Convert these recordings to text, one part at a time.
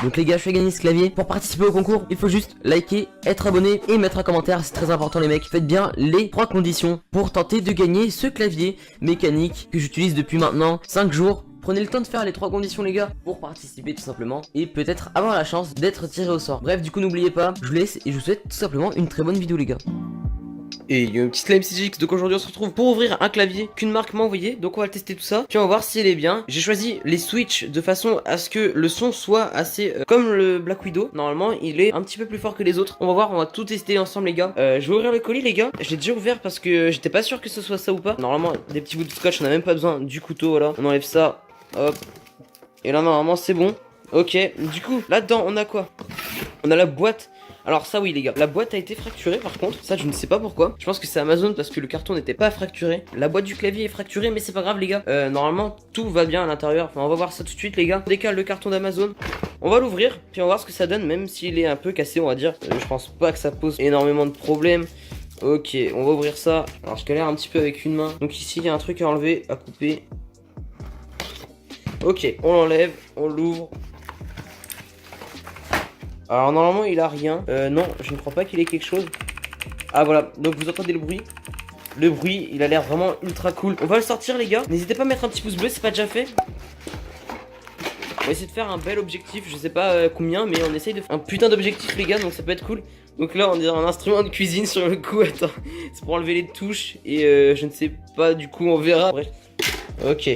Donc les gars, je fais gagner ce clavier. Pour participer au concours, il faut juste liker, être abonné et mettre un commentaire. C'est très important les mecs. Faites bien les 3 conditions pour tenter de gagner ce clavier mécanique que j'utilise depuis maintenant 5 jours. Prenez le temps de faire les 3 conditions les gars pour participer tout simplement et peut-être avoir la chance d'être tiré au sort. Bref, du coup n'oubliez pas, je vous laisse et je vous souhaite tout simplement une très bonne vidéo les gars. Et il y a une petite MCGX, donc aujourd'hui on se retrouve pour ouvrir un clavier qu'une marque m'a envoyé. Donc on va le tester tout ça, puis on va voir si elle est bien. J'ai choisi les switches de façon à ce que le son soit assez comme le Black Widow. Normalement il est un petit peu plus fort que les autres. On va voir, on va tout tester ensemble les gars. Je vais ouvrir le colis les gars. Je l'ai déjà ouvert parce que j'étais pas sûr que ce soit ça ou pas. Normalement des petits bouts de scotch, on a même pas besoin du couteau. Voilà, on enlève ça, hop. Et là normalement c'est bon. Ok, du coup là-dedans on a quoi? On a la boîte. Alors ça oui les gars, la boîte a été fracturée par contre, ça je ne sais pas pourquoi. Je pense que c'est Amazon parce que le carton n'était pas fracturé. La boîte du clavier est fracturée mais c'est pas grave les gars. Normalement tout va bien à l'intérieur, enfin on va voir ça tout de suite les gars. On décale le carton d'Amazon, on va l'ouvrir, puis on va voir ce que ça donne même s'il est un peu cassé on va dire. Je pense pas que ça pose énormément de problèmes. Ok, on va ouvrir ça. Alors je galère un petit peu avec une main. Donc ici il y a un truc à enlever, à couper. Ok, on l'enlève, on l'ouvre. Alors normalement il a rien. Non, je ne crois pas qu'il ait quelque chose. Ah voilà, donc vous entendez le bruit. Le bruit, il a l'air vraiment ultra cool. On va le sortir les gars. N'hésitez pas à mettre un petit pouce bleu, c'est pas déjà fait. On va essayer de faire un bel objectif. Je sais pas combien, mais on essaye de faire un putain d'objectif les gars, donc ça peut être cool. Donc là on dirait un instrument de cuisine sur le coup. Attends, c'est pour enlever les touches. Et je ne sais pas, du coup on verra. Bref. Ok.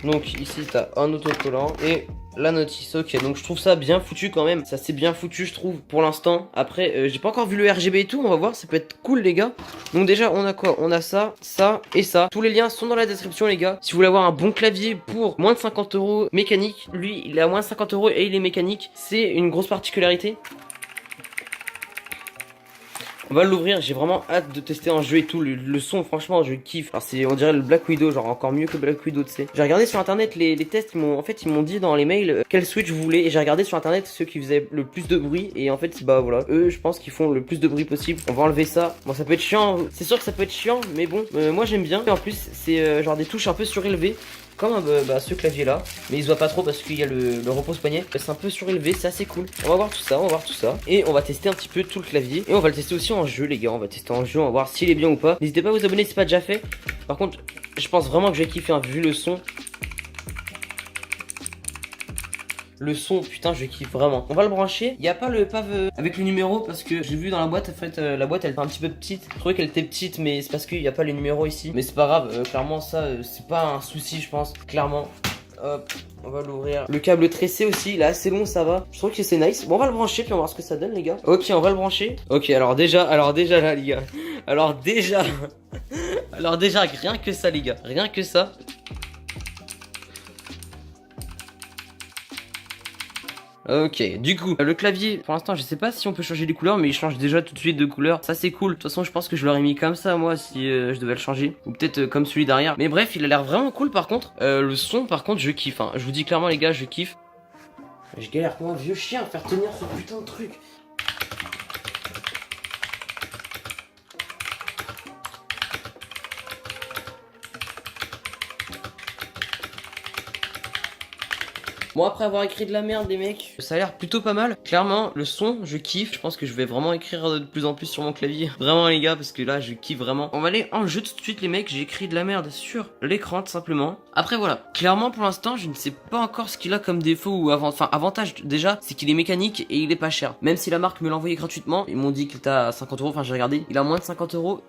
Donc ici t'as un autocollant et la notice. Ok, donc je trouve ça bien foutu quand même. Ça c'est bien foutu je trouve pour l'instant. Après j'ai pas encore vu le RGB et tout. On va voir, ça peut être cool les gars. Donc déjà on a quoi? On a ça, ça et ça. Tous les liens sont dans la description les gars. Si vous voulez avoir un bon clavier pour moins de 50 € mécanique, lui il est à moins de 50 € et il est mécanique. C'est une grosse particularité. On va l'ouvrir, j'ai vraiment hâte de tester en jeu et tout. Le son, franchement, je kiffe. Alors, on dirait le Black Widow, genre encore mieux que Black Widow, tu sais. J'ai regardé sur internet les tests, ils m'ont dit dans les mails quel switch vous voulez. Et j'ai regardé sur internet ceux qui faisaient le plus de bruit. Et en fait, bah voilà, eux, je pense qu'ils font le plus de bruit possible. On va enlever ça. Bon, ça peut être chiant, c'est sûr que ça peut être chiant, mais bon, moi j'aime bien. Et en plus, c'est genre des touches un peu surélevées. Comme ce clavier là, mais il se voit pas trop parce qu'il y a le repose-poignet. C'est un peu surélevé, c'est assez cool. On va voir tout ça, on va voir tout ça. Et on va tester un petit peu tout le clavier. Et on va le tester aussi en jeu les gars, on va tester en jeu, on va voir s'il est bien ou pas. N'hésitez pas à vous abonner si c'est pas déjà fait. Par contre, je pense vraiment que je vais kiffer hein, vu le son. Le son, putain, je kiffe vraiment. On va le brancher. Il n'y a pas le pave avec le numéro parce que j'ai vu dans la boîte, en fait, la boîte elle est un petit peu petite. Je trouvais qu'elle était petite, mais c'est parce qu'il n'y a pas les numéros ici. Mais c'est pas grave, clairement, ça, c'est pas un souci, je pense. Clairement. Hop, on va l'ouvrir. Le câble tressé aussi, il est assez long, ça va. Je trouve que c'est nice. Bon, on va le brancher, puis on va voir ce que ça donne, les gars. Ok, on va le brancher. Ok, alors déjà là, les gars. Alors déjà, rien que ça, les gars. Rien que ça. Ok, du coup, le clavier, pour l'instant, je sais pas si on peut changer les couleurs, mais il change déjà tout de suite de couleur. Ça, c'est cool. De toute façon, je pense que je l'aurais mis comme ça, moi, si je devais le changer. Ou peut-être comme celui derrière. Mais bref, il a l'air vraiment cool, par contre. Le son, par contre, je kiffe. Hein. Je vous dis clairement, les gars, je kiffe. Je galère comme un vieux chien à faire tenir ce putain de truc. Bon, après avoir écrit de la merde les mecs, ça a l'air plutôt pas mal. Clairement le son je kiffe. Je pense que je vais vraiment écrire de plus en plus sur mon clavier. Vraiment les gars, parce que là je kiffe vraiment. On va aller en jeu tout de suite les mecs. J'ai écrit de la merde sur l'écran tout simplement. Après voilà, clairement pour l'instant je ne sais pas encore ce qu'il a comme défaut ou avantage déjà, c'est qu'il est mécanique et il est pas cher. Même si la marque me l'a envoyé gratuitement, ils m'ont dit qu'il était à 50 €. Enfin j'ai regardé, il a moins de 50 €.